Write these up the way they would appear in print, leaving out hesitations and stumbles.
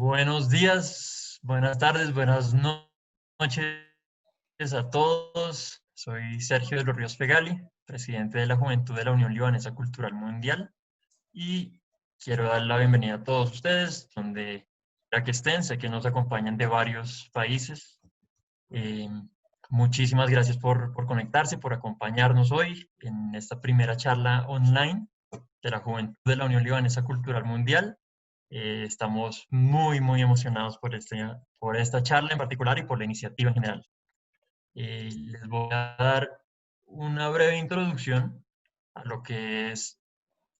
Buenos días, buenas tardes, noches a todos. Soy Sergio de los Ríos Fegali, presidente de la Juventud de la Unión Libanesa Cultural Mundial, y quiero dar la bienvenida a todos ustedes, donde quiera que estén. Sé que nos acompañan de varios países. Eh, Muchísimas gracias por conectarse, por acompañarnos hoy en esta primera charla online de la Juventud de la Unión Libanesa Cultural Mundial. Estamos muy emocionados por esta charla en particular y por la iniciativa en general. Les voy a dar una breve introducción a lo que es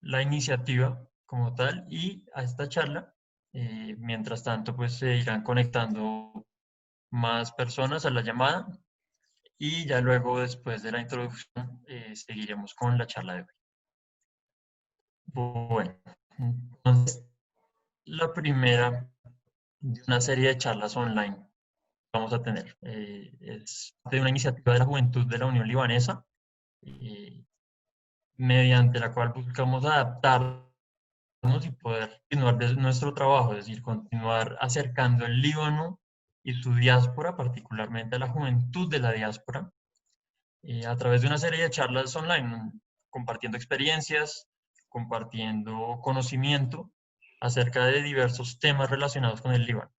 la iniciativa como tal y a esta charla. Mientras tanto, pues se irán conectando más personas a la llamada y ya luego, después de la introducción, seguiremos con la charla de hoy. Bueno, entonces, la primera de una serie de charlas online vamos a tener. Es de una iniciativa de la Juventud de la Unión Libanesa, eh, mediante la cual buscamos adaptarnos y poder continuar nuestro trabajo, es decir, continuar acercando el Líbano y su diáspora, particularmente a la juventud de la diáspora, a través de una serie de charlas online, compartiendo experiencias, compartiendo conocimiento acerca de diversos temas relacionados con el Líbano.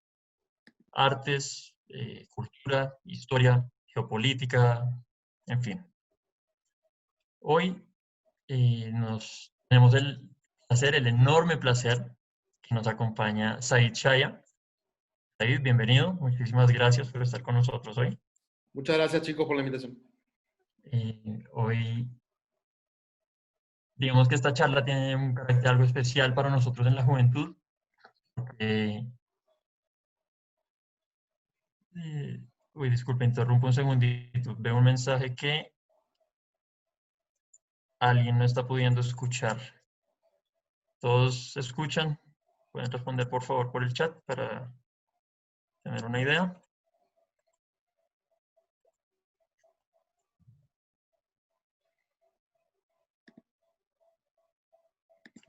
Artes, cultura, historia, geopolítica, en fin. Hoy tenemos el enorme placer que nos acompaña Said Shaya. Said, bienvenido. Muchísimas gracias por estar con nosotros hoy. Muchas gracias, chicos, por la invitación. Hoy, digamos que esta charla tiene un carácter algo especial para nosotros en la juventud. Disculpe, interrumpo un segundito. Veo un mensaje que alguien no está pudiendo escuchar. ¿Todos escuchan? Pueden responder por favor por el chat para tener una idea.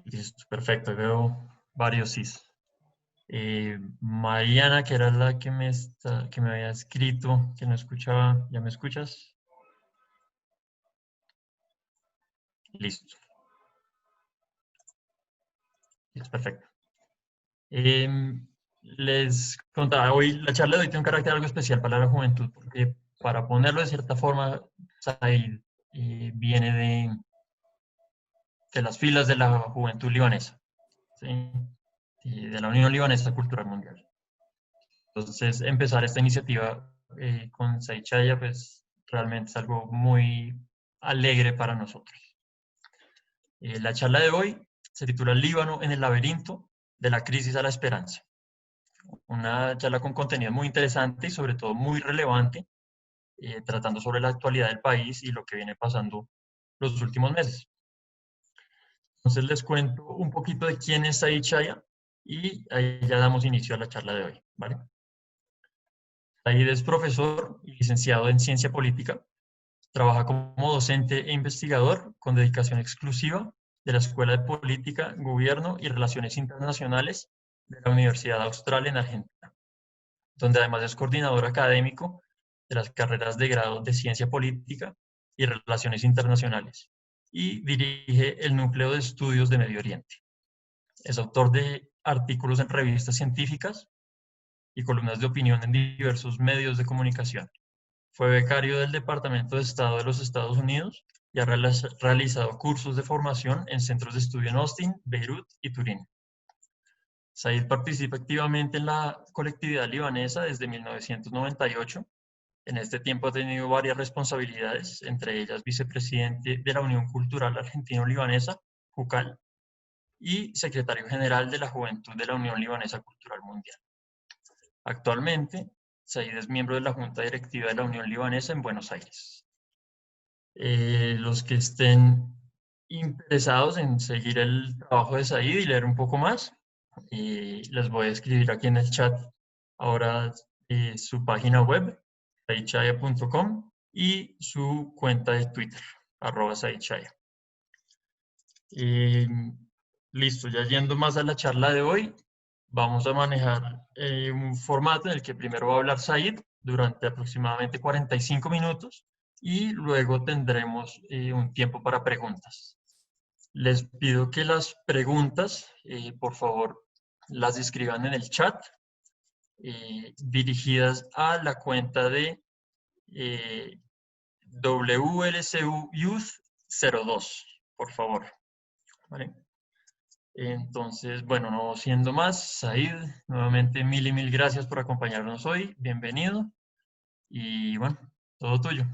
Listo, perfecto. Veo varios sí. Mariana, que era la que me había escrito, que no escuchaba. ¿Ya me escuchas? Listo. Listo, perfecto. Les contaba, hoy la charla de hoy tiene un carácter algo especial para la juventud, porque para ponerlo de cierta forma, Said viene de las filas de la juventud libanesa, ¿sí? Y de la Unión Libanesa Cultural Mundial. Entonces, empezar esta iniciativa con Said Chaya, pues realmente es algo muy alegre para nosotros. La charla de hoy se titula Líbano en el laberinto, de la crisis a la esperanza. Una charla con contenido muy interesante y sobre todo muy relevante, tratando sobre la actualidad del país y lo que viene pasando los últimos meses. Entonces les cuento un poquito de quién es Said Chaya y ahí ya damos inicio a la charla de hoy, ¿vale? Said es profesor y licenciado en ciencia política. Trabaja como docente e investigador con dedicación exclusiva de la Escuela de Política, Gobierno y Relaciones Internacionales de la Universidad Austral en Argentina, donde además es coordinador académico de las carreras de grado de Ciencia Política y Relaciones Internacionales y dirige el Núcleo de Estudios de Medio Oriente. Es autor de artículos en revistas científicas y columnas de opinión en diversos medios de comunicación. Fue becario del Departamento de Estado de los Estados Unidos y ha realizado cursos de formación en centros de estudio en Austin, Beirut y Turín. Said participa activamente en la colectividad libanesa desde 1998. En este tiempo ha tenido varias responsabilidades, entre ellas vicepresidente de la Unión Cultural Argentino-Libanesa, JUCAL, y secretario general de la Juventud de la Unión Libanesa Cultural Mundial. Actualmente, Said es miembro de la Junta Directiva de la Unión Libanesa en Buenos Aires. Los que estén interesados en seguir el trabajo de Said y leer un poco más, les voy a escribir aquí en el chat ahora su página web, saidchaya.com, y su cuenta de Twitter, @saidchaya. Listo, ya yendo más a la charla de hoy, Vamos a manejar un formato en el que primero va a hablar Said durante aproximadamente 45 minutos y luego tendremos un tiempo para preguntas. Les pido que las preguntas, por favor, las escriban en el chat, dirigidas a la cuenta de WLCU Youth 02, por favor. ¿Vale? Entonces, bueno, no siendo más, Said, nuevamente mil y mil gracias por acompañarnos hoy. Bienvenido. Y bueno, todo tuyo.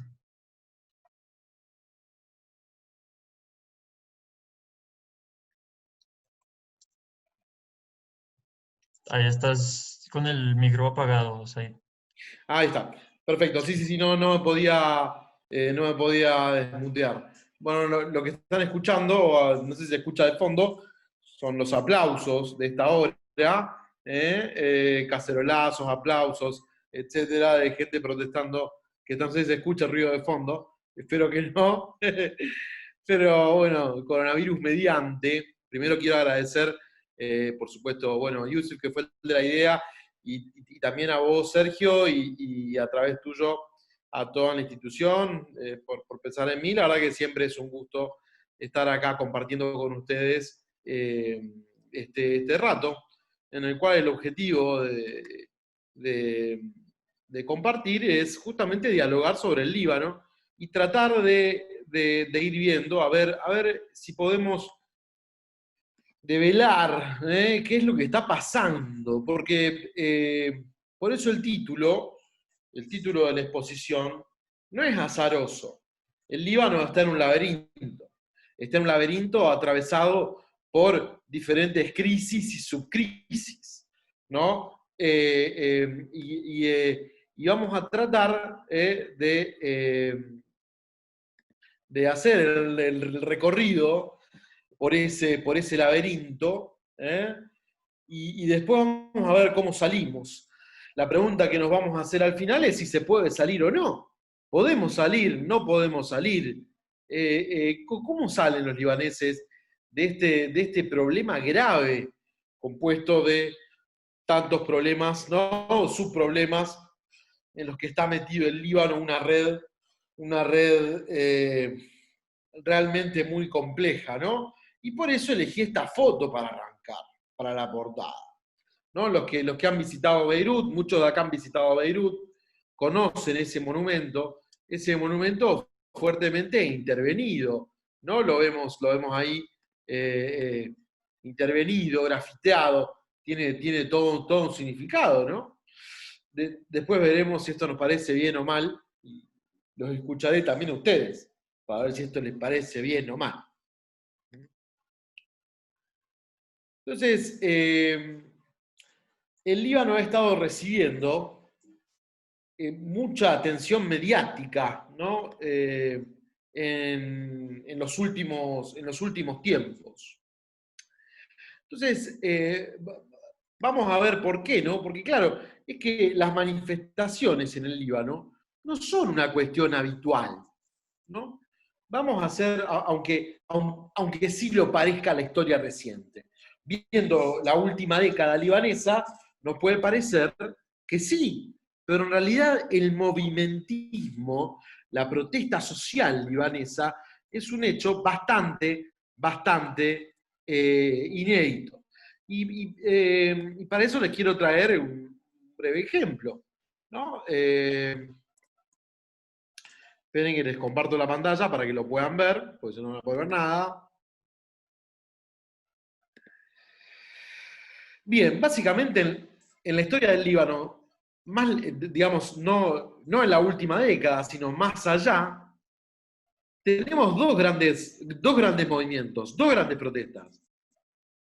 Ahí estás con el micro apagado, Said. Ahí está. Perfecto. Sí, sí, sí, no me podía desmutear. Bueno, lo que están escuchando, no sé si se escucha de fondo, son los aplausos de esta hora, cacerolazos, aplausos, etcétera, de gente protestando, que no sé si se escucha el ruido de fondo, espero que no. Pero bueno, coronavirus mediante, primero quiero agradecer, por supuesto, bueno, Yusuf, que fue el de la idea, y también a vos, Sergio, y a través tuyo a toda la institución, por pensar en mí. La verdad que siempre es un gusto estar acá compartiendo con ustedes este rato, en el cual el objetivo de, de compartir es justamente dialogar sobre el Líbano y tratar de ir viendo, a ver si podemos develar qué es lo que está pasando, porque por eso el título de la exposición no es azaroso. El Líbano está en un laberinto atravesado por diferentes crisis y subcrisis, ¿no? Y vamos a tratar de hacer el recorrido por ese laberinto, y después vamos a ver cómo salimos. La pregunta que nos vamos a hacer al final es si se puede salir o no. ¿Podemos salir? ¿No podemos salir? ¿Cómo salen los libaneses de este problema grave, compuesto de tantos problemas, ¿no? Subproblemas en los que está metido el Líbano, una red realmente muy compleja, ¿no? Y por eso elegí esta foto para arrancar, para la portada, ¿no? Los que han visitado Beirut, muchos de acá han visitado Beirut, conocen ese monumento fuertemente intervenido, ¿no? Lo vemos ahí intervenido, grafiteado, tiene todo un significado, ¿no? Después veremos si esto nos parece bien o mal, y los escucharé también a ustedes, para ver si esto les parece bien o mal. Entonces, el Líbano ha estado recibiendo mucha atención mediática, ¿no? En los últimos tiempos. Entonces, vamos a ver por qué, ¿no? Porque claro, es que las manifestaciones en el Líbano no son una cuestión habitual, ¿no? Vamos a hacer, aunque sí lo parezca la historia reciente. Viendo la última década libanesa, nos puede parecer que sí, pero en realidad el movimentismo, la protesta social libanesa, es un hecho bastante inédito. Y para eso les quiero traer un breve ejemplo, ¿no? Esperen que les comparto la pantalla para que lo puedan ver, porque si no, no puedo ver nada. Bien, básicamente en la historia del Líbano, más, digamos, no en la última década, sino más allá, tenemos dos grandes movimientos, dos grandes protestas.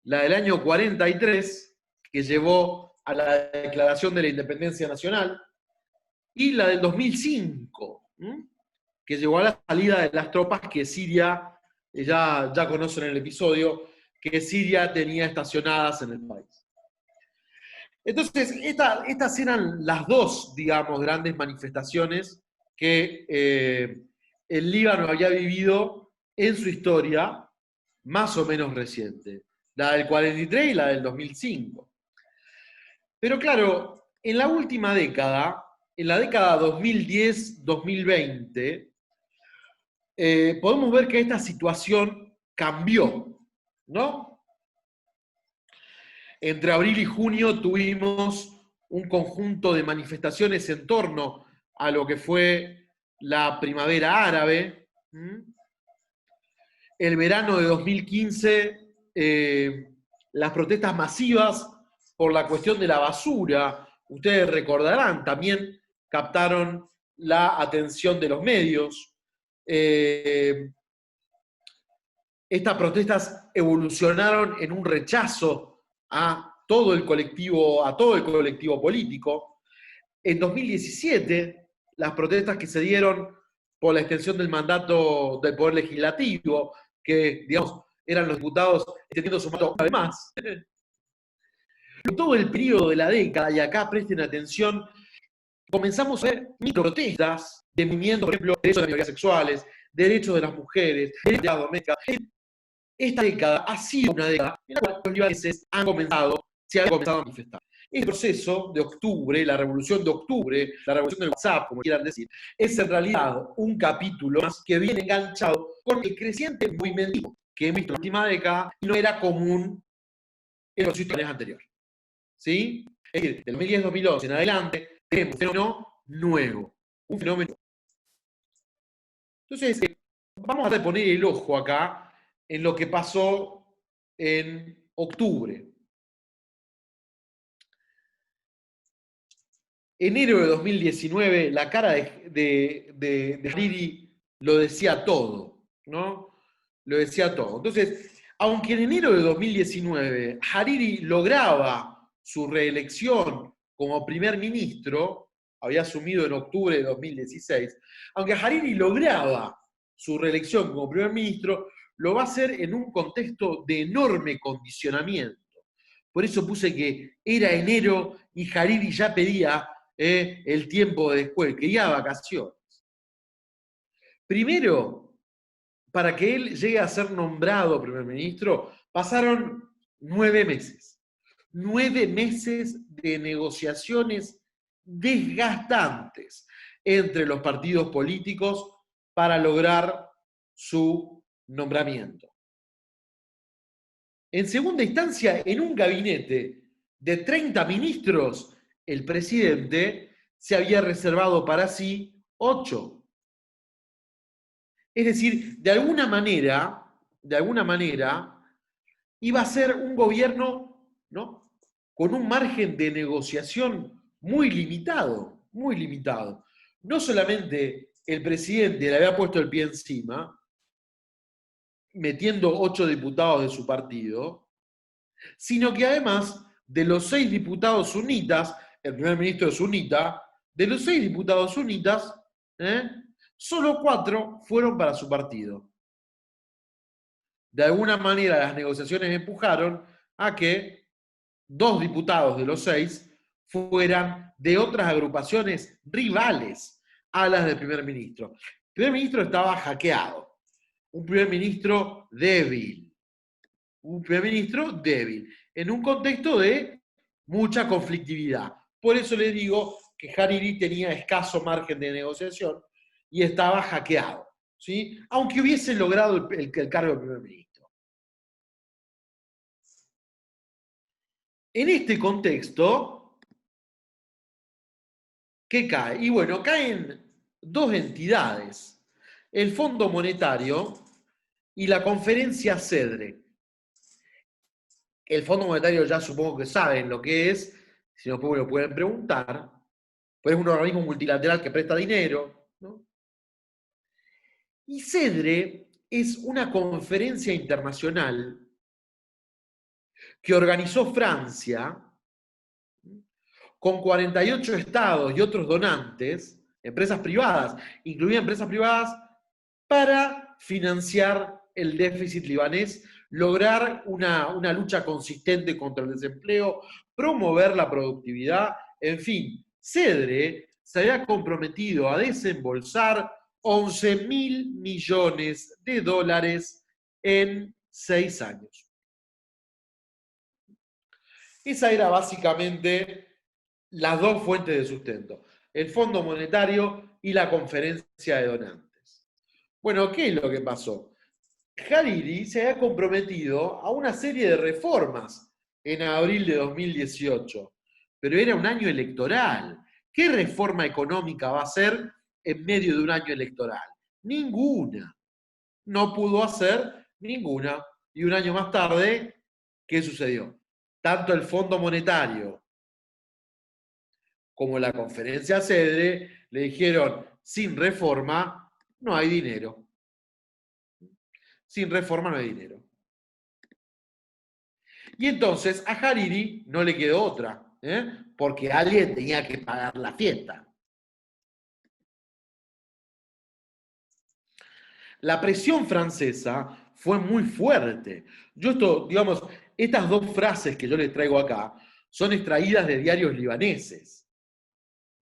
La del año 43, que llevó a la declaración de la independencia nacional, y la del 2005, que llevó a la salida de las tropas que Siria, ya conocen el episodio, que Siria tenía estacionadas en el país. Entonces, estas eran las dos, digamos, grandes manifestaciones que el Líbano había vivido en su historia más o menos reciente, la del 43 y la del 2005. Pero claro, en la última década, en la década 2010-2020, podemos ver que esta situación cambió, ¿no? Entre abril y junio tuvimos un conjunto de manifestaciones en torno a lo que fue la primavera árabe. El verano de 2015, las protestas masivas por la cuestión de la basura, ustedes recordarán, también captaron la atención de los medios. Estas protestas evolucionaron en un rechazo a todo el colectivo político. En 2017, las protestas que se dieron por la extensión del mandato del Poder Legislativo, que, digamos, eran los diputados extendiendo su mandato una vez más. En todo el periodo de la década, y acá presten atención, comenzamos a ver microprotestas de movimientos, por ejemplo, derechos de las minorías sexuales, derechos de las mujeres, derechos de las domésticas. Esta década ha sido una década en la cual los libaneses se han comenzado a manifestar. Este proceso de octubre, la revolución de octubre, la revolución del WhatsApp, como quieran decir, es en realidad un capítulo más que viene enganchado con el creciente movimiento que hemos visto en la última década y no era común en los situaciones anteriores. ¿Sí? Es decir, del 2010-2011 en adelante tenemos un fenómeno nuevo. Un fenómeno. Entonces, vamos a poner el ojo acá en lo que pasó en octubre. Enero de 2019, la cara de Hariri lo decía todo, ¿no? Lo decía todo. Entonces, aunque en enero de 2019 Hariri lograba su reelección como primer ministro, había asumido en octubre de 2016, aunque Hariri lograba su reelección como primer ministro, lo va a hacer en un contexto de enorme condicionamiento. Por eso puse que era enero y Hariri ya pedía el tiempo de después, quería vacaciones. Primero, para que él llegue a ser nombrado primer ministro, pasaron 9 meses. 9 meses de negociaciones desgastantes entre los partidos políticos para lograr su nombramiento. En segunda instancia, en un gabinete de 30 ministros, el presidente se había reservado para sí 8. Es decir, de alguna manera, iba a ser un gobierno, ¿no?, con un margen de negociación muy limitado, muy limitado. No solamente el presidente le había puesto el pie encima, metiendo 8 diputados de su partido, sino que además de los 6 diputados sunitas, el primer ministro es sunita, de los 6 diputados sunitas, solo 4 fueron para su partido. De alguna manera las negociaciones empujaron a que 2 diputados de los 6 fueran de otras agrupaciones rivales a las del primer ministro. El primer ministro estaba hackeado, un primer ministro débil, en un contexto de mucha conflictividad. Por eso les digo que Hariri tenía escaso margen de negociación y estaba hackeado, ¿sí?, aunque hubiese logrado el cargo de primer ministro. En este contexto, ¿qué cae? Y bueno, caen 2 entidades, el Fondo Monetario y la Conferencia CEDRE. El Fondo Monetario ya supongo que saben lo que es, si no me lo pueden preguntar, pero es un organismo multilateral que presta dinero, ¿no? Y CEDRE es una conferencia internacional que organizó Francia con 48 estados y otros donantes, empresas privadas, incluidas empresas privadas, para financiar el déficit libanés, lograr una lucha consistente contra el desempleo, promover la productividad, en fin. CEDRE se había comprometido a desembolsar 11.000 millones de dólares en 6 años. Esa era básicamente las dos fuentes de sustento, el Fondo Monetario y la Conferencia de Donantes. Bueno, ¿qué es lo que pasó? Hariri se había comprometido a una serie de reformas en abril de 2018, pero era un año electoral. ¿Qué reforma económica va a hacer en medio de un año electoral? Ninguna. No pudo hacer ninguna. Y un año más tarde, ¿qué sucedió? Tanto el Fondo Monetario como la conferencia CEDRE le dijeron, sin reforma no hay dinero. Sin reforma no hay dinero. Y entonces a Hariri no le quedó otra, porque alguien tenía que pagar la fiesta. La presión francesa fue muy fuerte. Yo esto, digamos, estas dos frases que yo les traigo acá son extraídas de diarios libaneses.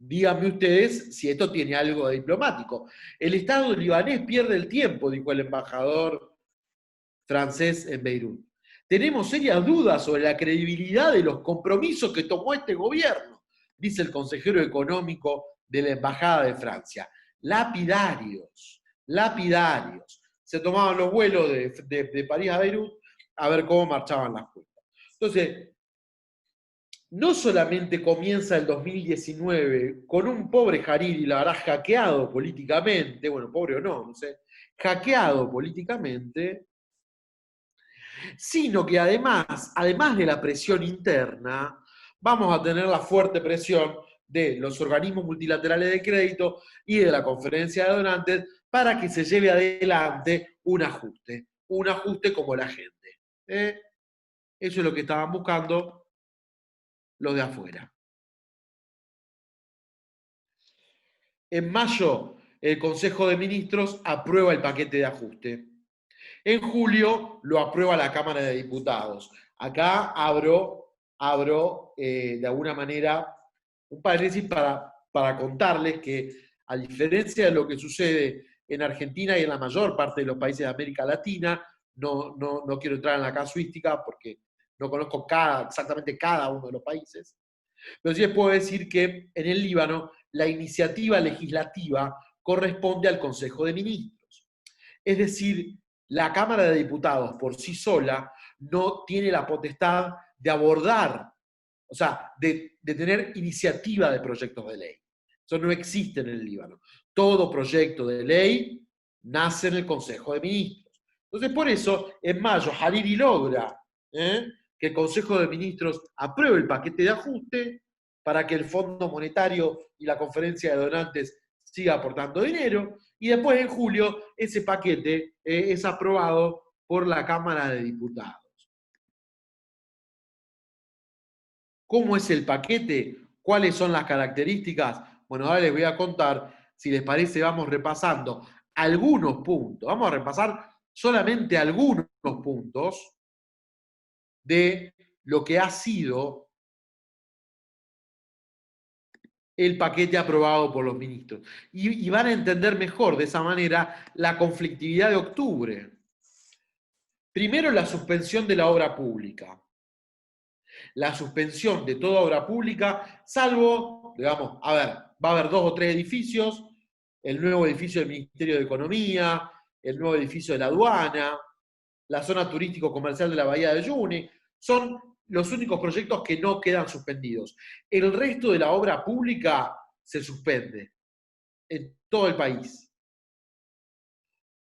Díganme ustedes si esto tiene algo de diplomático. El Estado libanés pierde el tiempo, dijo el embajador francés en Beirut. Tenemos serias dudas sobre la credibilidad de los compromisos que tomó este gobierno, dice el consejero económico de la Embajada de Francia. Lapidarios, lapidarios. Se tomaban los vuelos de París a Beirut a ver cómo marchaban las cuentas. Entonces, no solamente comienza el 2019 con un pobre Hariri, la verdad, hackeado políticamente, bueno, pobre o no, no sé, hackeado políticamente, sino que además de la presión interna, vamos a tener la fuerte presión de los organismos multilaterales de crédito y de la conferencia de donantes para que se lleve adelante un ajuste como la gente. Eso es lo que estaban buscando los de afuera. En mayo, el Consejo de Ministros aprueba el paquete de ajuste. En julio lo aprueba la Cámara de Diputados. Acá abro de alguna manera un paréntesis para contarles que, a diferencia de lo que sucede en Argentina y en la mayor parte de los países de América Latina, no quiero entrar en la casuística porque no conozco exactamente cada uno de los países, pero sí les puedo decir que en el Líbano la iniciativa legislativa corresponde al Consejo de Ministros. Es decir, la Cámara de Diputados por sí sola no tiene la potestad de abordar, o sea, de tener iniciativa de proyectos de ley. Eso no existe en el Líbano. Todo proyecto de ley nace en el Consejo de Ministros. Entonces, por eso, en mayo, Hariri logra que el Consejo de Ministros apruebe el paquete de ajuste para que el Fondo Monetario y la Conferencia de Donantes siga aportando dinero, y después en julio ese paquete es aprobado por la Cámara de Diputados. ¿Cómo es el paquete? ¿Cuáles son las características? Bueno, ahora les voy a contar, si les parece, vamos repasando algunos puntos. Vamos a repasar solamente algunos puntos de lo que ha sido el paquete aprobado por los ministros. Y van a entender mejor de esa manera la conflictividad de octubre. Primero, la suspensión de la obra pública. La suspensión de toda obra pública, salvo, digamos, va a haber 2 o 3 edificios, el nuevo edificio del Ministerio de Economía, el nuevo edificio de la aduana, la zona turístico-comercial de la Bahía de Uyuni, son los únicos proyectos que no quedan suspendidos. El resto de la obra pública se suspende en todo el país.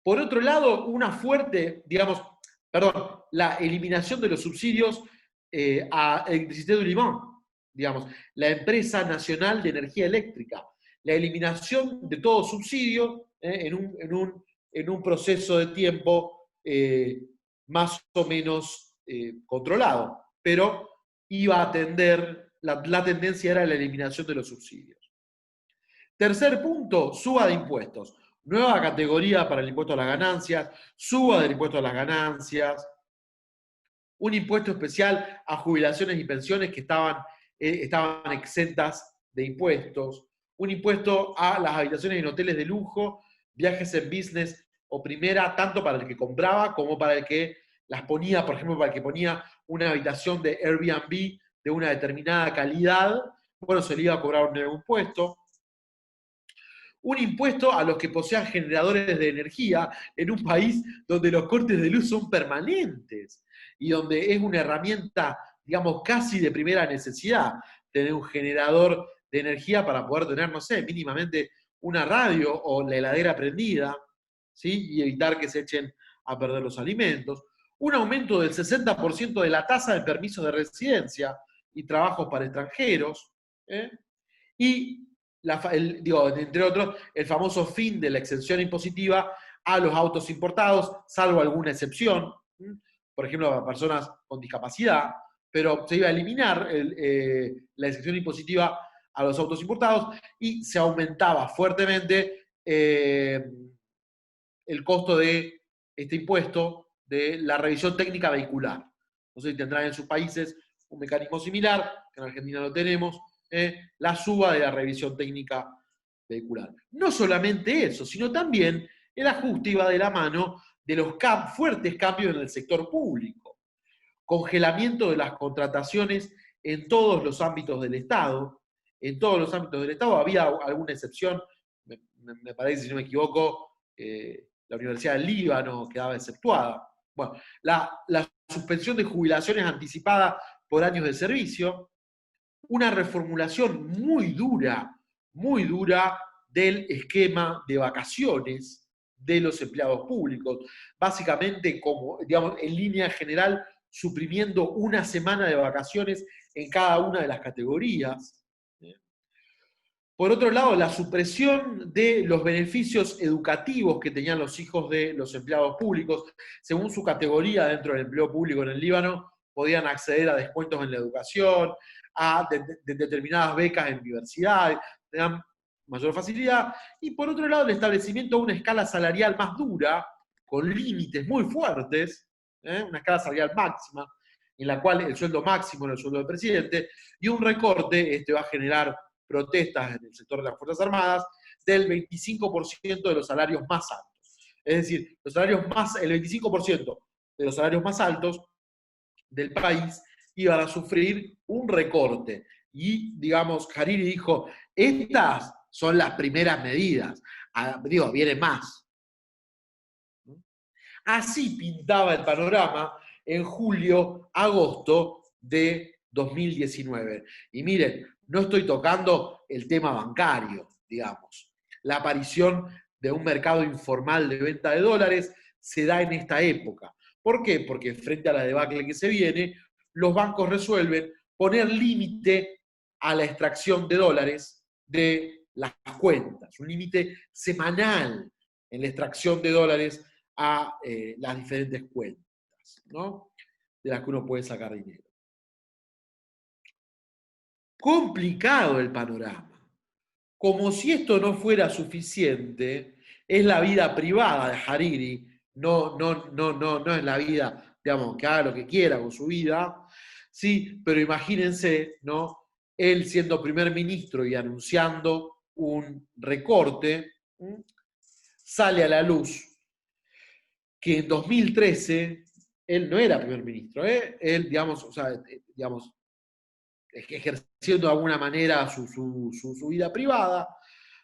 Por otro lado, una fuerte, la eliminación de los subsidios a Electricité du Liban, la empresa nacional de energía eléctrica, la eliminación de todo subsidio en un proceso de tiempo más o menos controlado, pero iba a atender, la tendencia era la eliminación de los subsidios. Tercer punto, suba de impuestos. Nueva categoría para el impuesto a las ganancias, suba del impuesto a las ganancias, un impuesto especial a jubilaciones y pensiones que estaban exentas de impuestos, un impuesto a las habitaciones en hoteles de lujo, viajes en business o primera, tanto para el que compraba como para el que las ponía, por ejemplo, para el que ponía una habitación de Airbnb de una determinada calidad, bueno, se le iba a cobrar un nuevo impuesto. Un impuesto a los que posean generadores de energía en un país donde los cortes de luz son permanentes y donde es una herramienta, digamos, casi de primera necesidad tener un generador de energía para poder tener, no sé, mínimamente una radio o la heladera prendida, ¿sí? Y evitar que se echen a perder los alimentos. Un aumento del 60% de la tasa de permisos de residencia y trabajos para extranjeros. ¿Eh? Y entre otros, el famoso fin de la exención impositiva a los autos importados, salvo alguna excepción, por ejemplo, a personas con discapacidad, pero se iba a eliminar la exención impositiva a los autos importados y se aumentaba fuertemente el costo de este impuesto de la revisión técnica vehicular. No sé si tendrán en sus países un mecanismo similar, que en Argentina lo tenemos, la suba de la revisión técnica vehicular. No solamente eso, sino también el ajuste iba de la mano de los fuertes cambios en el sector público. Congelamiento de las contrataciones en todos los ámbitos del Estado. En todos los ámbitos del Estado había alguna excepción, me parece, si no me equivoco, la Universidad del Líbano quedaba exceptuada. Bueno, la suspensión de jubilaciones anticipadas por años de servicio, una reformulación muy dura del esquema de vacaciones de los empleados públicos, básicamente como, digamos, en línea general, suprimiendo una semana de vacaciones en cada una de las categorías. Por otro lado, la supresión de los beneficios educativos que tenían los hijos de los empleados públicos, según su categoría dentro del empleo público en el Líbano, podían acceder a descuentos en la educación, a determinadas becas en universidades, tenían mayor facilidad. Y por otro lado, el establecimiento de una escala salarial más dura, con límites muy fuertes, una escala salarial máxima, en la cual el sueldo máximo era el sueldo del presidente, y un recorte, va a generar protestas en el sector de las Fuerzas Armadas, del 25% de los salarios más altos. Es decir, el 25% de los salarios más altos del país iban a sufrir un recorte. Y, digamos, Hariri dijo, estas son las primeras medidas. Viene más. Así pintaba el panorama en julio, agosto de 2019. Y miren, no estoy tocando el tema bancario, digamos. La aparición de un mercado informal de venta de dólares se da en esta época. ¿Por qué? Porque frente a la debacle que se viene, los bancos resuelven poner límite a la extracción de dólares de las cuentas, un límite semanal en la extracción de dólares a las diferentes cuentas, ¿no? De las que uno puede sacar dinero. Complicado el panorama. Como si esto no fuera suficiente, es la vida privada de Hariri, no es la vida, digamos, que haga lo que quiera con su vida, sí, pero imagínense, ¿no? Él siendo primer ministro y anunciando un recorte, sale a la luz que en 2013 él no era primer ministro, él, digamos, ejerciendo de alguna manera su vida privada,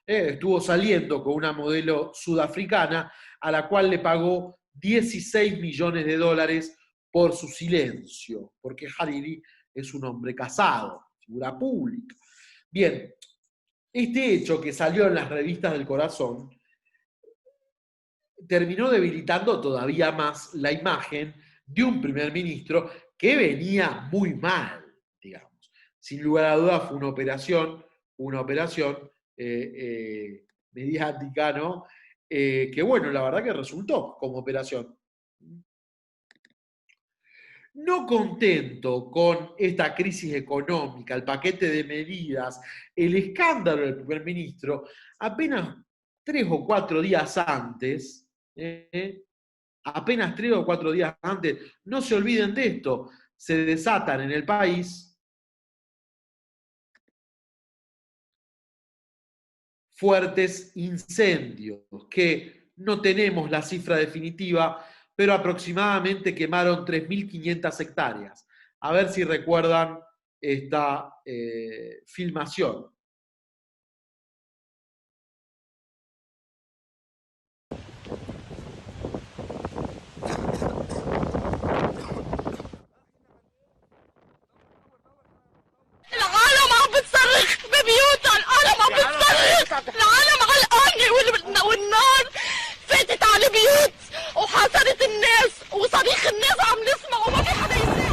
estuvo saliendo con una modelo sudafricana a la cual le pagó 16 millones de dólares por su silencio, porque Hariri es un hombre casado, figura pública. Bien, este hecho que salió en las revistas del corazón terminó debilitando todavía más la imagen de un primer ministro que venía muy mal, digamos. Sin lugar a dudas fue una operación mediática, ¿no? Que bueno, la verdad que resultó como operación. No contento con esta crisis económica, el paquete de medidas, el escándalo del primer ministro, apenas 3 o 4 días antes, no se olviden de esto, se desatan en el país fuertes incendios, que no tenemos la cifra definitiva, pero aproximadamente quemaron 3.500 hectáreas. A ver si recuerdan esta filmación. العالم عم بتصرخ ببيوتها، العالم عم بتصرخ، العالم علقانة والنار فاتت على البيوت وحاصرت الناس وصريخ الناس عم نسمع وما في حدا يسمع.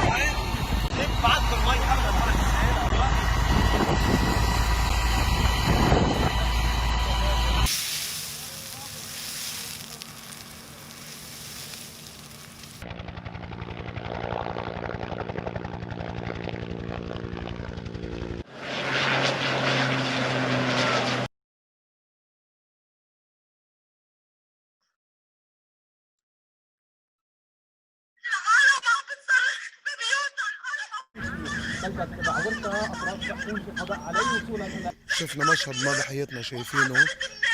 شفنا مشهد ما بحياتنا شايفينه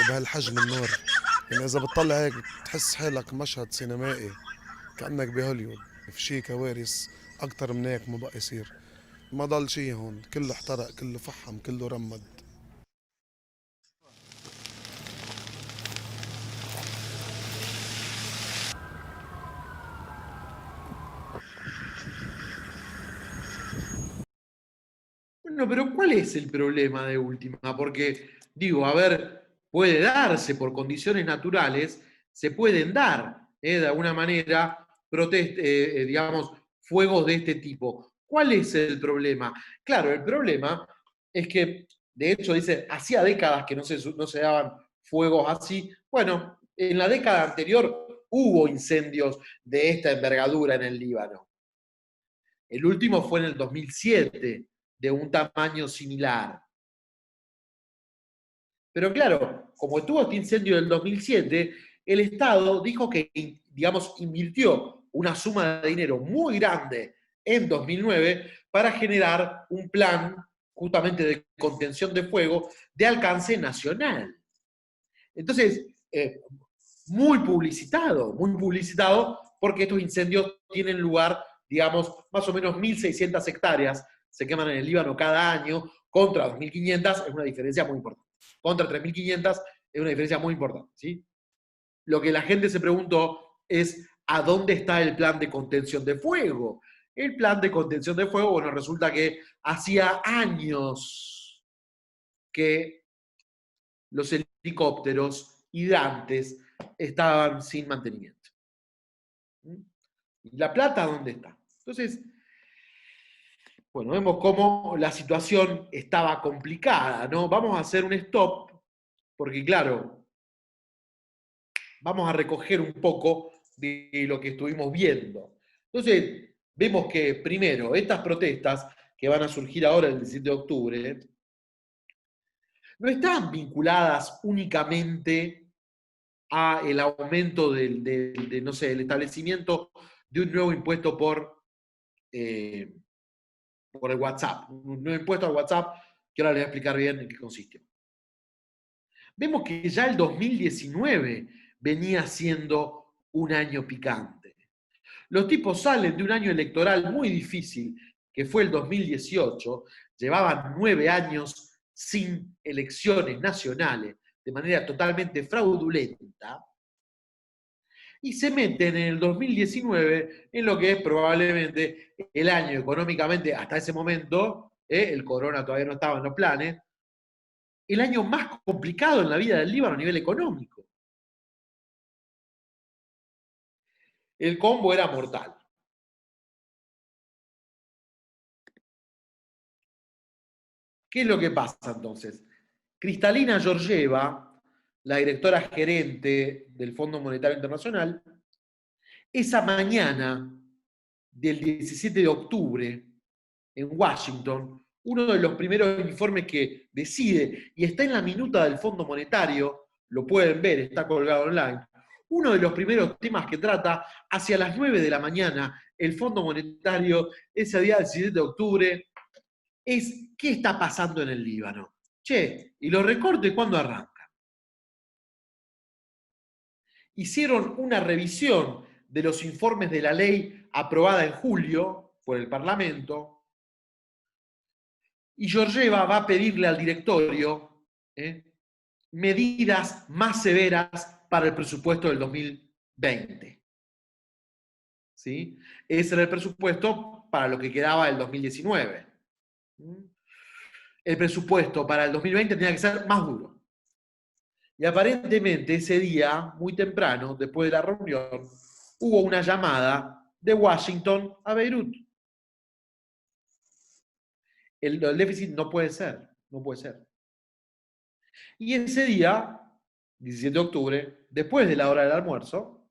وبهالحجم النار. يعني إذا بتطلع هيك بتحس حالك مشهد سينمائي كأنك بهوليوود. في شي كوارث أكتر من هيك ما بقى يصير. ما ضل شي هون، كله احترق، كله فحم، كله رمد. Bueno, pero ¿cuál es el problema de última? Porque, digo, a ver, puede darse por condiciones naturales, se pueden dar, de alguna manera, digamos, fuegos de este tipo. ¿Cuál es el problema? Claro, el problema es que, de hecho, dice, hacía décadas que no se daban fuegos así. Bueno, en la década anterior hubo incendios de esta envergadura en el Líbano. El último fue en el 2007, de un tamaño similar. Pero claro, como estuvo este incendio del 2007, el Estado dijo que, digamos, invirtió una suma de dinero muy grande en 2009 para generar un plan justamente de contención de fuego de alcance nacional. Entonces, muy publicitado porque estos incendios tienen lugar, digamos, más o menos 1.600 hectáreas se queman en el Líbano cada año, contra 2.500 es una diferencia muy importante. Contra 3.500 es una diferencia muy importante, ¿sí? Lo que la gente se preguntó es, ¿a dónde está el plan de contención de fuego? El plan de contención de fuego, bueno, resulta que hacía años que los helicópteros hidrantes estaban sin mantenimiento. ¿Y la plata dónde está? Entonces, bueno, vemos cómo la situación estaba complicada, ¿no? Vamos a hacer un stop, porque claro, vamos a recoger un poco de lo que estuvimos viendo. Entonces, vemos que primero, estas protestas que van a surgir ahora el 17 de octubre, no están vinculadas únicamente a el aumento no sé, el establecimiento de un nuevo impuesto por el WhatsApp, un nuevo impuesto al WhatsApp, que ahora les voy a explicar bien en qué consiste. Vemos que ya el 2019 venía siendo un año picante. Los tipos salen de un año electoral muy difícil, que fue el 2018, llevaban 9 años sin elecciones nacionales, de manera totalmente fraudulenta, y se meten en el 2019 en lo que es probablemente el año económicamente, hasta ese momento, el corona todavía no estaba en los planes, el año más complicado en la vida del Líbano a nivel económico. El combo era mortal. ¿Qué es lo que pasa entonces? Cristalina Georgieva, la directora gerente del Fondo Monetario Internacional, esa mañana del 17 de octubre en Washington, uno de los primeros informes que decide, y está en la minuta del Fondo Monetario, lo pueden ver, está colgado online, uno de los primeros temas que trata hacia las 9 de la mañana el Fondo Monetario, ese día del 17 de octubre, es qué está pasando en el Líbano. Che, ¿y los recortes cuándo arrancan? Hicieron una revisión de los informes de la ley aprobada en julio por el Parlamento, Y Georgieva va a pedirle al directorio medidas más severas para el presupuesto del 2020. ¿Sí? Ese era el presupuesto para lo que quedaba del 2019. El presupuesto para el 2020 tenía que ser más duro. Y aparentemente ese día, muy temprano, después de la reunión, hubo una llamada de Washington a Beirut. El déficit no puede ser, no puede ser. Y ese día, 17 de octubre, después de la hora del almuerzo,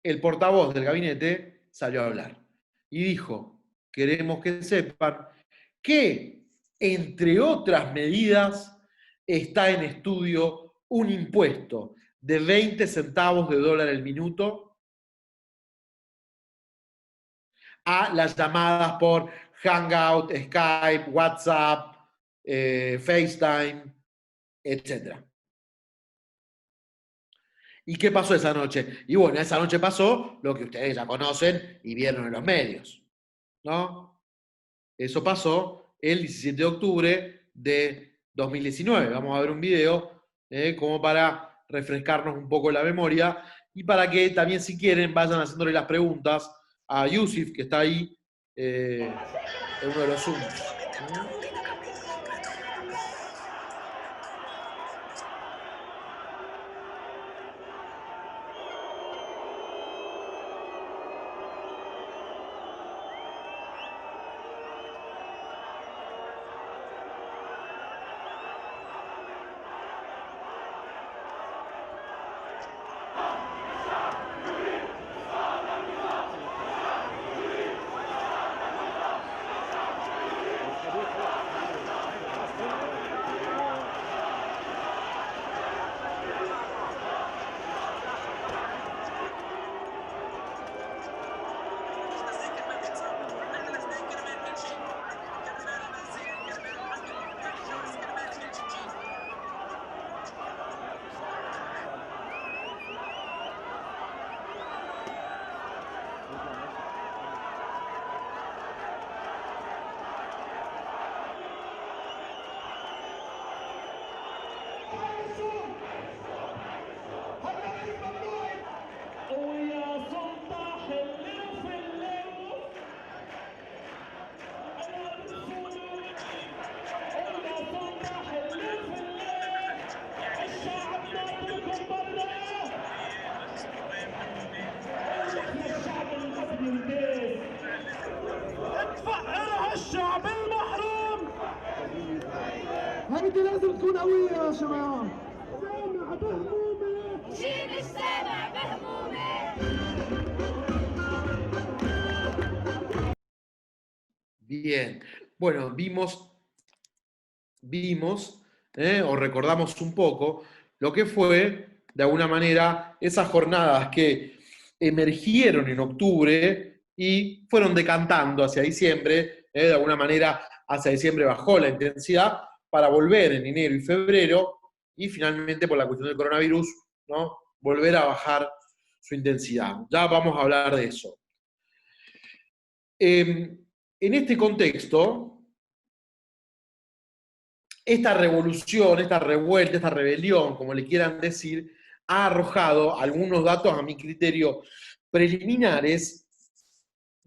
el portavoz del gabinete salió a hablar y dijo: queremos que sepan que, entre otras medidas, está en estudio un impuesto de 20 centavos de dólar el minuto a las llamadas por Hangout, Skype, WhatsApp, FaceTime, etc. ¿Y qué pasó esa noche? Y bueno, esa noche pasó lo que ustedes ya conocen y vieron en los medios, ¿no? Eso pasó el 17 de octubre de 2019. Vamos a ver un video como para refrescarnos un poco la memoria y para que también, si quieren, vayan haciéndole las preguntas a Yusif, que está ahí en uno de los Zooms. هيدي لازم تكون قوية يا جماعة. سامع بهمومة. شيل السامع بهمومة. Bien. Bueno, vimos o recordamos un poco lo que fue, de alguna manera, esas jornadas que emergieron en octubre y fueron decantando hacia diciembre. De alguna manera, hacia diciembre bajó la intensidad para volver en enero y febrero y finalmente, por la cuestión del coronavirus, ¿no?, volver a bajar su intensidad. Ya vamos a hablar de eso. En este contexto, esta revolución, esta revuelta, esta rebelión, como le quieran decir, ha arrojado algunos datos, a mi criterio, preliminares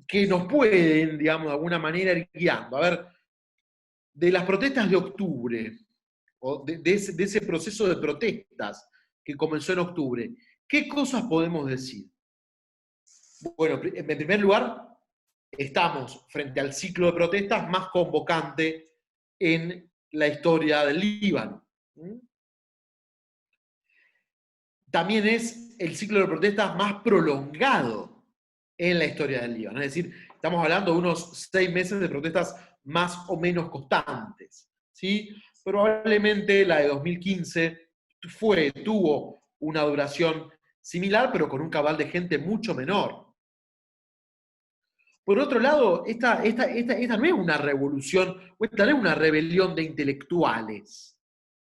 que nos pueden, digamos, de alguna manera ir guiando. A ver, de las protestas de octubre, o de ese proceso de protestas que comenzó en octubre, ¿qué cosas podemos decir? Bueno, en primer lugar, estamos frente al ciclo de protestas más convocante en la historia del Líbano. También es el ciclo de protestas más prolongado en la historia del Líbano. Es decir, estamos hablando de unos 6 meses de protestas más o menos constantes, ¿sí? Probablemente la de 2015 tuvo una duración similar, pero con un cabal de gente mucho menor. Por otro lado, esta no es una revolución, esta no es una rebelión de intelectuales,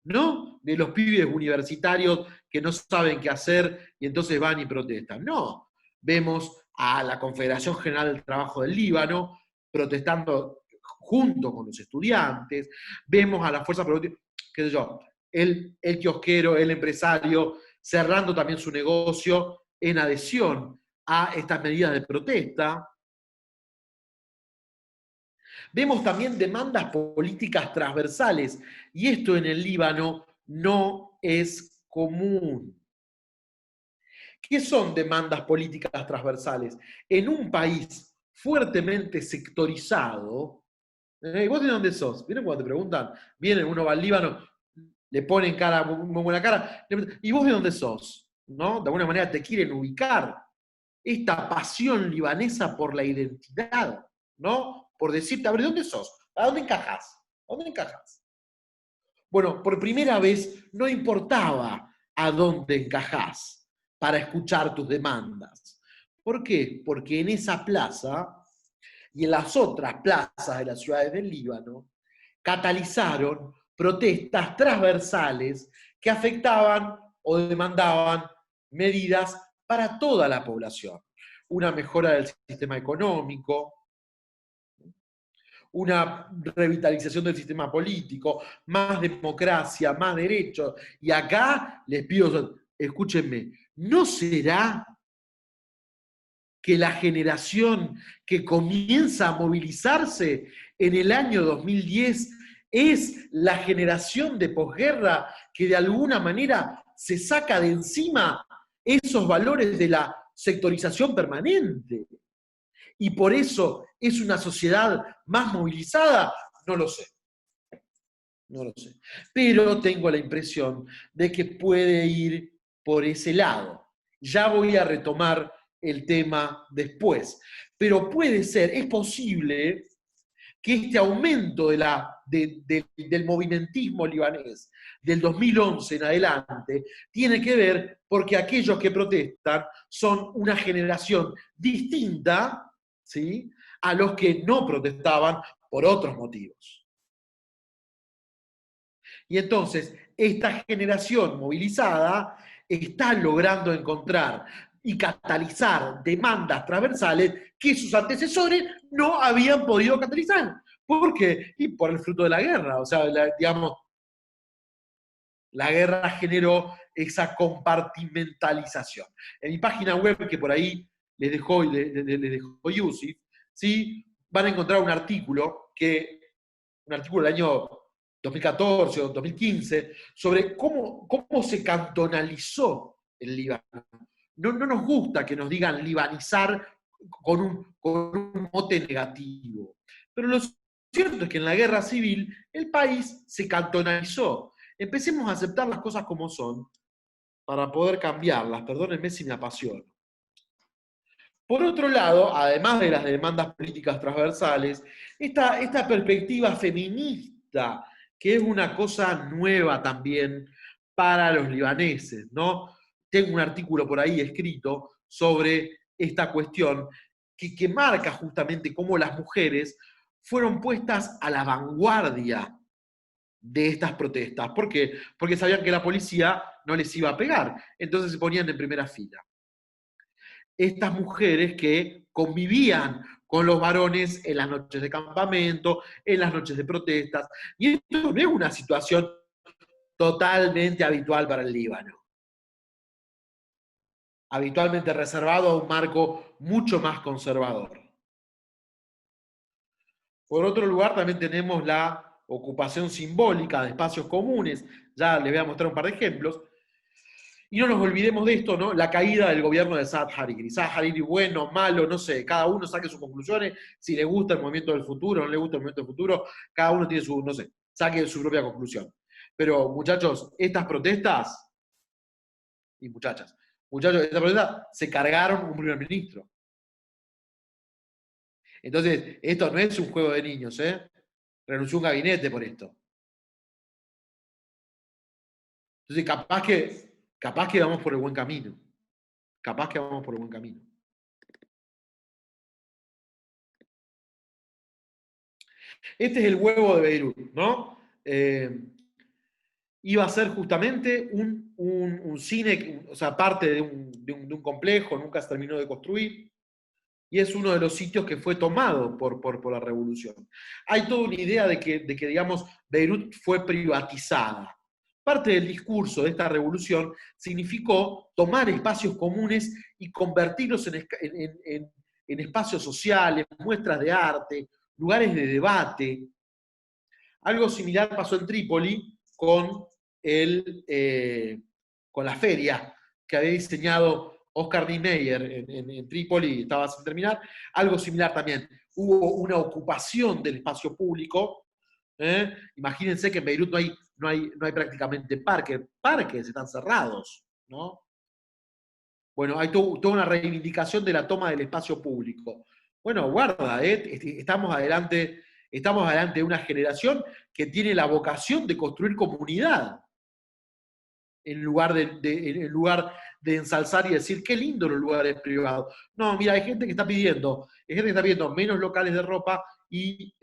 ¿no? De los pibes universitarios que no saben qué hacer y entonces van y protestan. No, vemos a la Confederación General del Trabajo del Líbano protestando junto con los estudiantes, vemos a la fuerza productiva, qué sé yo, el kiosquero, el empresario, cerrando también su negocio en adhesión a estas medidas de protesta. Vemos también demandas políticas transversales, y esto en el Líbano no es común. ¿Qué son demandas políticas transversales? En un país fuertemente sectorizado, ¿vos de dónde sos? ¿Vieron cuando te preguntan? Viene uno va al Líbano, le ponen cara, muy buena cara, ¿y vos de dónde sos? ¿No? De alguna manera te quieren ubicar. Esta pasión libanesa por la identidad, ¿no? Por decirte, a ver, ¿de dónde sos? ¿A dónde encajás? ¿A dónde encajás? Bueno, por primera vez no importaba a dónde encajás para escuchar tus demandas. ¿Por qué? Porque en esa plaza y en las otras plazas de las ciudades del Líbano catalizaron protestas transversales que afectaban o demandaban medidas para toda la población. Una mejora del sistema económico, una revitalización del sistema político, más democracia, más derechos. Y acá les pido, escúchenme, ¿no será que la generación que comienza a movilizarse en el año 2010 es la generación de posguerra que de alguna manera se saca de encima esos valores de la sectorización permanente? Y por eso es una sociedad más movilizada, no lo sé. No lo sé. Pero tengo la impresión de que puede ir por ese lado. Ya voy a retomar el tema después. Pero puede ser, es posible que este aumento del movimentismo libanés del 2011 en adelante tiene que ver porque aquellos que protestan son una generación distinta, ¿sí?, a los que no protestaban por otros motivos. Y entonces, esta generación movilizada está logrando encontrar y catalizar demandas transversales que sus antecesores no habían podido catalizar. ¿Por qué? Y por el fruto de la guerra. O sea, digamos, la guerra generó esa compartimentalización. En mi página web, que por ahí les dejó Yusif, ¿sí?, van a encontrar un artículo del año 2014 o 2015, sobre cómo se cantonalizó el Líbano. No nos gusta que nos digan libanizar con un mote negativo. Pero lo cierto es que en la guerra civil el país se cantonalizó. Empecemos a aceptar las cosas como son para poder cambiarlas. Perdónenme si me apasiono. Por otro lado, además de las demandas políticas transversales, esta perspectiva feminista, que es una cosa nueva también para los libaneses, ¿no? Tengo un artículo por ahí escrito sobre esta cuestión que marca justamente cómo las mujeres fueron puestas a la vanguardia de estas protestas. ¿Por qué? Porque sabían que la policía no les iba a pegar, entonces se ponían en primera fila. Estas mujeres que convivían con los varones en las noches de campamento, en las noches de protestas, y esto no es una situación totalmente habitual para el Líbano. Habitualmente reservado a un marco mucho más conservador. Por otro lugar, también tenemos la ocupación simbólica de espacios comunes. Ya les voy a mostrar un par de ejemplos. Y no nos olvidemos de esto, ¿no? La caída del gobierno de Saad Hariri. Saad Hariri, bueno, malo, no sé, cada uno saque sus conclusiones, si le gusta el movimiento del futuro, no le gusta el movimiento del futuro, cada uno tiene su, no sé, saque su propia conclusión. Pero, muchachos, estas protestas, y muchachas, estas protestas se cargaron un primer ministro. Entonces, esto no es un juego de niños, ¿eh? Renunció un gabinete por esto. Entonces, capaz que vamos por el buen camino. Capaz que vamos por el buen camino. Este es el huevo de Beirut, ¿no? Iba a ser justamente un cine, o sea, parte de un complejo, nunca se terminó de construir. y es uno de los sitios que fue tomado por la revolución. Hay toda una idea de que, digamos, Beirut fue privatizada. Parte del discurso de esta revolución significó tomar espacios comunes y convertirlos en espacios sociales, muestras de arte, lugares de debate. Algo similar pasó en Trípoli con la feria que había diseñado Oscar Niemeyer en Trípoli, estaba sin terminar. Algo similar también. Hubo una ocupación del espacio público. Imagínense que en Beirut no hay prácticamente parques están cerrados, ¿no? Bueno, hay toda una reivindicación de la toma del espacio público. Bueno, guarda, estamos adelante de una generación que tiene la vocación de construir comunidad, en lugar de ensalzar y decir qué lindo los lugares privados. No, mira, hay gente que está pidiendo menos locales de ropa y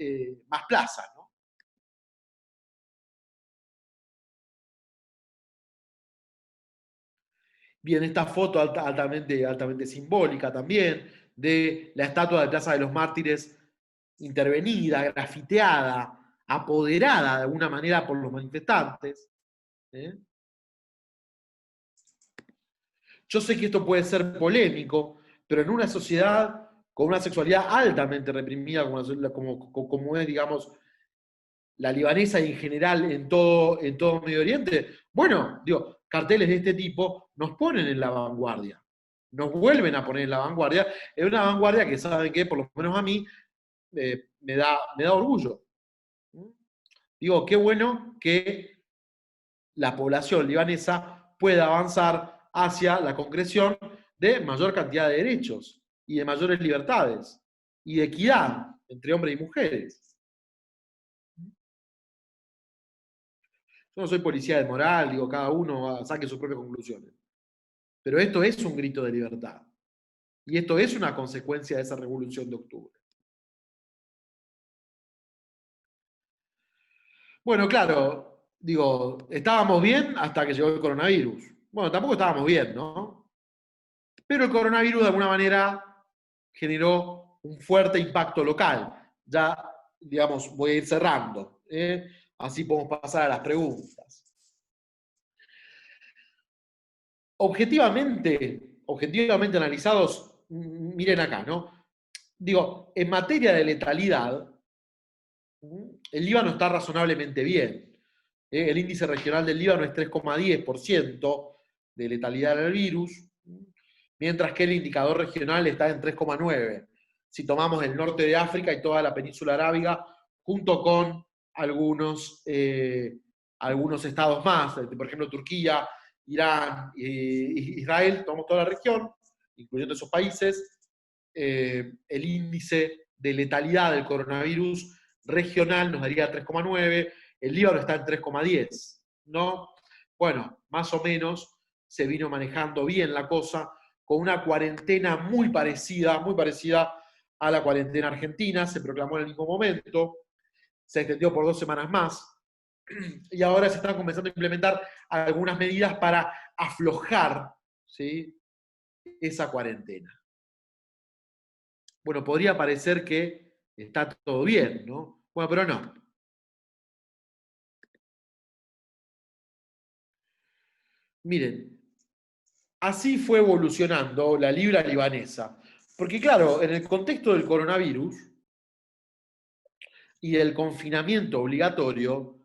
más plazas, ¿no? Bien, esta foto altamente simbólica también, de la estatua de Plaza de los Mártires intervenida, grafiteada, apoderada de alguna manera por los manifestantes. Yo sé que esto puede ser polémico, pero en una sociedad con una sexualidad altamente reprimida, como es, digamos, la libanesa y en general en todo Medio Oriente, bueno, digo, carteles de este tipo nos ponen en la vanguardia, nos vuelven a poner en la vanguardia, en una vanguardia que, ¿saben qué? Por lo menos a mí me da orgullo. Digo, qué bueno que la población libanesa pueda avanzar hacia la concreción de mayor cantidad de derechos y de mayores libertades y de equidad entre hombres y mujeres. Yo no soy policía de moral, digo, cada uno saque sus propias conclusiones. Pero esto es un grito de libertad. Y esto es una consecuencia de esa revolución de octubre. Bueno, claro, digo, estábamos bien hasta que llegó el coronavirus. Bueno, tampoco estábamos bien, ¿no? Pero el coronavirus de alguna manera generó un fuerte impacto local. Ya, digamos, voy a ir cerrando. Así podemos pasar a las preguntas. Objetivamente analizados, miren acá, ¿no? Digo, en materia de letalidad, el Líbano está razonablemente bien. El índice regional del Líbano es 3,10% de letalidad del virus, mientras que el indicador regional está en 3,9%. Si tomamos el norte de África y toda la península arábiga, junto con algunos estados más, por ejemplo Turquía, Irán, Israel, tomamos toda la región, incluyendo esos países, el índice de letalidad del coronavirus regional nos daría 3,9, el Líbano está en 3,10, ¿no? Bueno, más o menos se vino manejando bien la cosa, con una cuarentena muy parecida a la cuarentena argentina, se proclamó en el mismo momento, se extendió por 2 semanas más, y ahora se están comenzando a implementar algunas medidas para aflojar, ¿sí?, esa cuarentena. Bueno, podría parecer que está todo bien, ¿no? Bueno, pero no. Miren, así fue evolucionando la libra libanesa. Porque claro, en el contexto del coronavirus y del confinamiento obligatorio,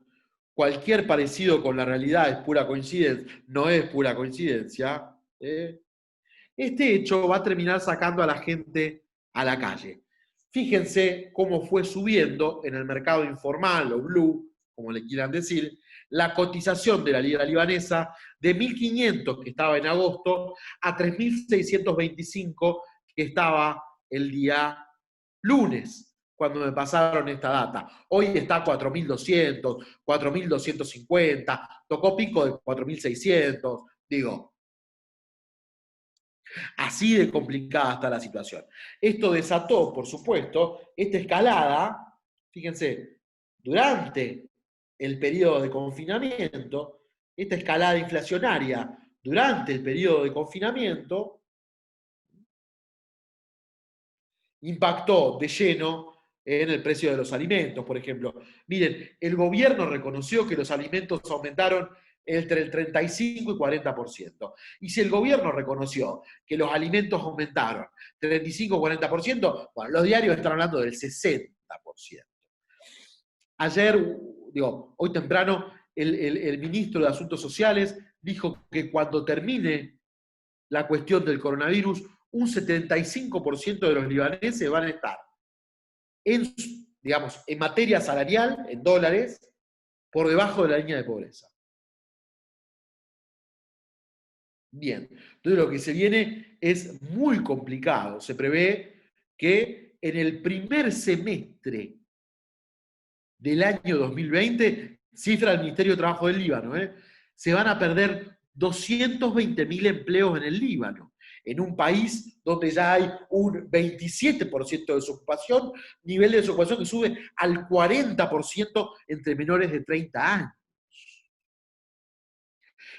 cualquier parecido con la realidad es pura coincidencia, no es pura coincidencia. Este hecho va a terminar sacando a la gente a la calle. Fíjense cómo fue subiendo en el mercado informal o blue, como le quieran decir, la cotización de la libra libanesa de 1.500 que estaba en agosto a 3.625 que estaba el día lunes, cuando me pasaron esta data. Hoy está 4.200, 4.250, tocó pico de 4.600, digo. Así de complicada está la situación. Esto desató, por supuesto, esta escalada, fíjense, durante el periodo de confinamiento, esta escalada inflacionaria durante el periodo de confinamiento, impactó de lleno en el precio de los alimentos, por ejemplo. Miren, el gobierno reconoció que los alimentos aumentaron entre el 35 y 40%. Y si el gobierno reconoció que los alimentos aumentaron 35 o 40%, bueno, los diarios están hablando del 60%. Ayer, hoy temprano, el ministro de Asuntos Sociales dijo que cuando termine la cuestión del coronavirus, un 75% de los libaneses van a estar en materia salarial, en dólares, por debajo de la línea de pobreza. Bien, entonces lo que se viene es muy complicado. Se prevé que en el primer semestre del año 2020, cifra del Ministerio de Trabajo del Líbano, se van a perder 220.000 empleos en el Líbano, en un país donde ya hay un 27% de desocupación, nivel de desocupación que sube al 40% entre menores de 30 años.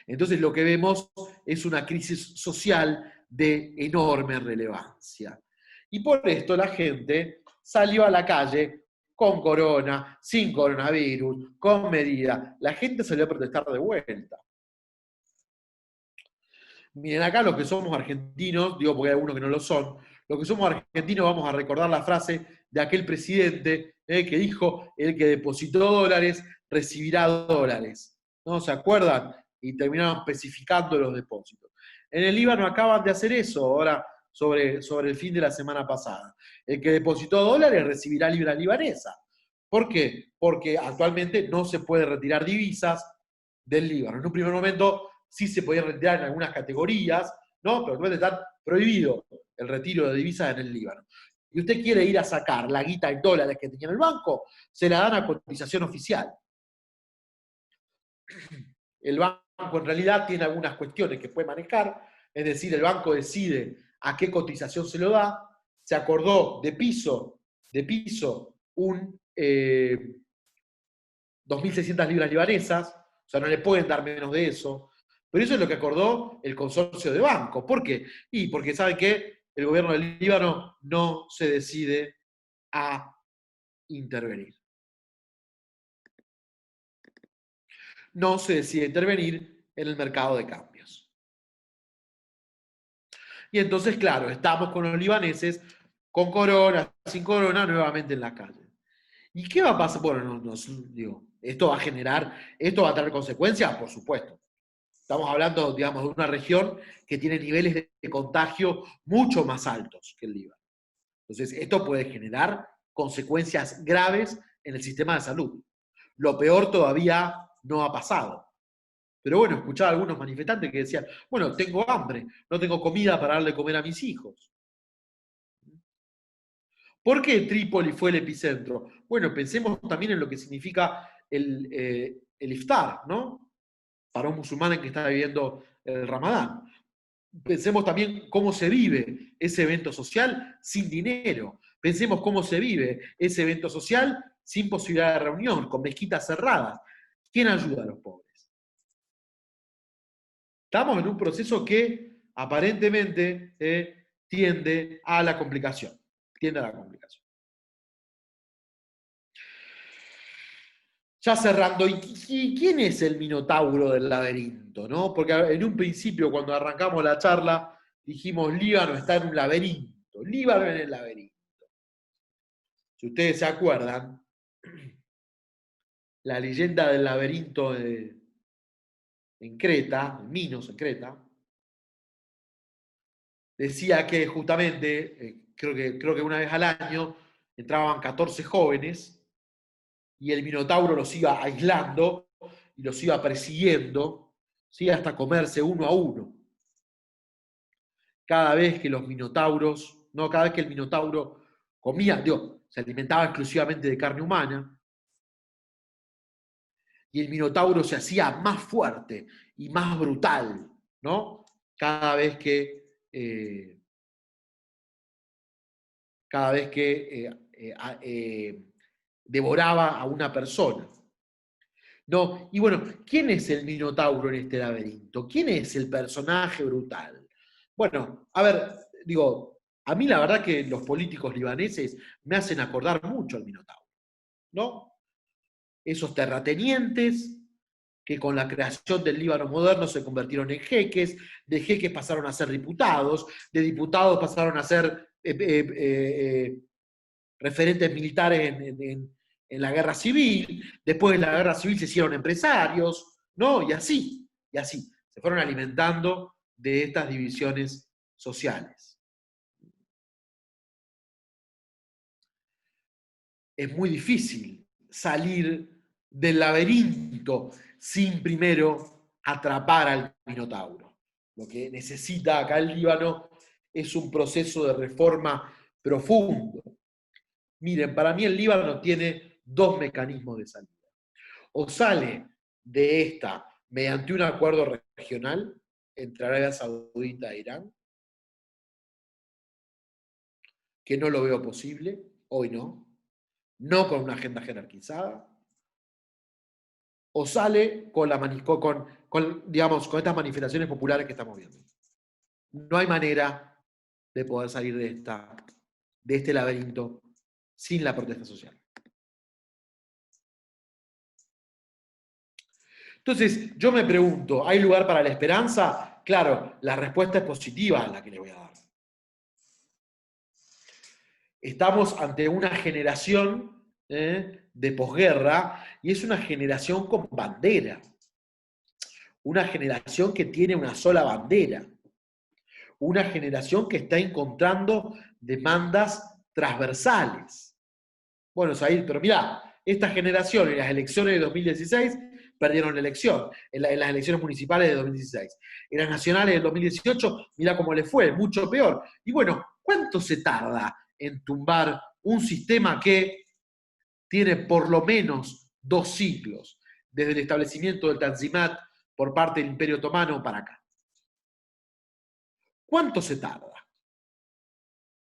Entonces lo que vemos es una crisis social de enorme relevancia. Y por esto la gente salió a la calle con corona, sin coronavirus, con medida. La gente salió a protestar de vuelta. Miren, acá los que somos argentinos, digo porque hay algunos que no lo son, los que somos argentinos vamos a recordar la frase de aquel presidente que dijo: el que depositó dólares recibirá dólares. ¿No se acuerdan? Y terminaron especificando los depósitos. En el Líbano acaban de hacer eso ahora sobre el fin de la semana pasada. El que depositó dólares recibirá libra libanesa. ¿Por qué? Porque actualmente no se puede retirar divisas del Líbano. En un primer momento sí se podía retirar en algunas categorías, ¿no? Pero actualmente está prohibido el retiro de divisas en el Líbano. Y usted quiere ir a sacar la guita en dólares que tenía en el banco, se la dan a cotización oficial. El banco en realidad tiene algunas cuestiones que puede manejar, es decir, el banco decide a qué cotización se lo da, se acordó de piso un 2.600 libras libanesas, o sea, no le pueden dar menos de eso, pero eso es lo que acordó el consorcio de bancos. ¿Por qué? Y porque saben que el gobierno del Líbano no se decide a intervenir. No se decide intervenir en el mercado de cambios. Y entonces, claro, estamos con los libaneses, con corona, sin corona, nuevamente en la calle. ¿Y qué va a pasar? Bueno, esto va a traer consecuencias, por supuesto. Estamos hablando, digamos, de una región que tiene niveles de contagio mucho más altos que el Líbano. Entonces, esto puede generar consecuencias graves en el sistema de salud. Lo peor todavía no ha pasado. Pero bueno, escuchaba a algunos manifestantes que decían: bueno, tengo hambre, no tengo comida para darle comer a mis hijos. ¿Por qué Trípoli fue el epicentro? Bueno, pensemos también en lo que significa el iftar, ¿no? Para un musulmán que está viviendo el Ramadán. Pensemos también cómo se vive ese evento social sin dinero. Pensemos cómo se vive ese evento social sin posibilidad de reunión, con mezquitas cerradas. ¿Quién ayuda a los pobres? Estamos en un proceso que aparentemente tiende a la complicación. Ya cerrando, ¿y quién es el Minotauro del laberinto? ¿No? Porque en un principio, cuando arrancamos la charla, dijimos: Líbano está en un laberinto. Líbano en el laberinto. Si ustedes se acuerdan, la leyenda del laberinto en Creta, en Minos, en Creta, decía que justamente, creo que una vez al año, entraban 14 jóvenes y el Minotauro los iba aislando y los iba persiguiendo, ¿sí? Hasta comerse uno a uno. Cada vez que el Minotauro comía, se alimentaba exclusivamente de carne humana, y el Minotauro se hacía más fuerte y más brutal, ¿no? Cada vez que devoraba a una persona. ¿No? Y bueno, ¿quién es el Minotauro en este laberinto? ¿Quién es el personaje brutal? Bueno, a ver, A mí la verdad que los políticos libaneses me hacen acordar mucho al Minotauro, ¿no? Esos terratenientes que con la creación del Líbano moderno se convirtieron en jeques, de jeques pasaron a ser diputados, de diputados pasaron a ser referentes militares en la guerra civil, después de la guerra civil se hicieron empresarios, ¿no? Y así, se fueron alimentando de estas divisiones sociales. Es muy difícil salir del laberinto sin primero atrapar al Minotauro. Lo que necesita acá el Líbano es un proceso de reforma profundo. Miren, para mí el Líbano tiene dos mecanismos de salida. O sale de esta mediante un acuerdo regional entre Arabia Saudita e Irán, que no lo veo posible, hoy no con una agenda jerarquizada, o sale con estas manifestaciones populares que estamos viendo. No hay manera de poder salir de este laberinto sin la protesta social. Entonces, yo me pregunto, ¿hay lugar para la esperanza? Claro, la respuesta es positiva la que le voy a dar. Estamos ante una generación de posguerra, y es una generación con bandera. Una generación que tiene una sola bandera. Una generación que está encontrando demandas transversales. Bueno, Said, pero mirá, esta generación en las elecciones de 2016 perdieron la elección, en las elecciones municipales de 2016. En las nacionales del 2018, mirá cómo le fue, mucho peor. Y bueno, ¿cuánto se tarda en tumbar un sistema que tiene por lo menos 2 siglos, desde el establecimiento del Tanzimat por parte del Imperio Otomano para acá? ¿Cuánto se tarda?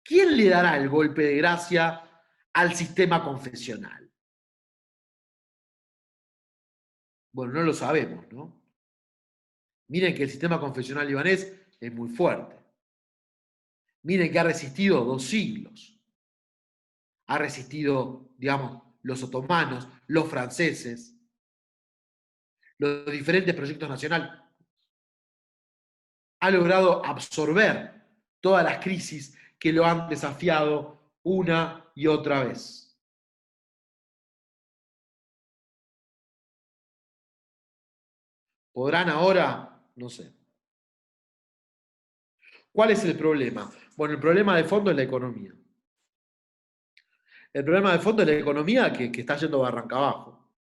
¿Quién le dará el golpe de gracia al sistema confesional? Bueno, no lo sabemos, ¿no? Miren que el sistema confesional libanés es muy fuerte. Miren que ha resistido 2 siglos. Ha resistido, digamos, los otomanos, los franceses, los diferentes proyectos nacionales. Ha logrado absorber todas las crisis que lo han desafiado una y otra vez. ¿Podrán ahora? No sé. ¿Cuál es el problema? Bueno, el problema de fondo es la economía. El problema de fondo es la economía que está yendo barranca abajo.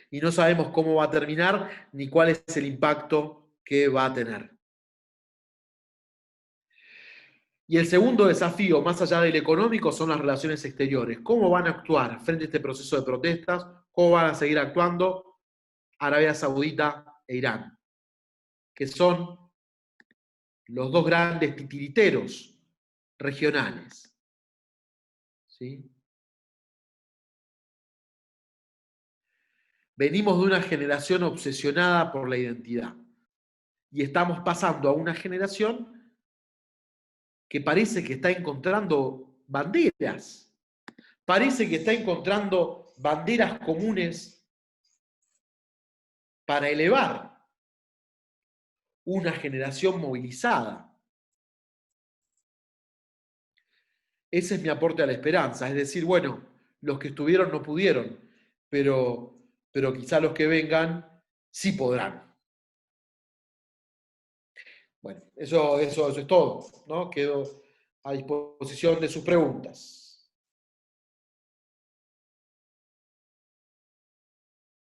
Y no sabemos cómo va a terminar ni cuál es el impacto que va a tener. Y el segundo desafío, más allá del económico, son las relaciones exteriores. ¿Cómo van a actuar frente a este proceso de protestas? ¿Cómo van a seguir actuando Arabia Saudita e Irán? Que son los dos grandes titiriteros regionales. ¿Sí? Venimos de una generación obsesionada por la identidad. Y estamos pasando a una generación que parece que está encontrando banderas. Parece que está encontrando banderas comunes para elevar una generación movilizada. Ese es mi aporte a la esperanza. Es decir, bueno, los que estuvieron no pudieron, pero quizá los que vengan sí podrán. Bueno, eso es todo, ¿no? Quedo a disposición de sus preguntas.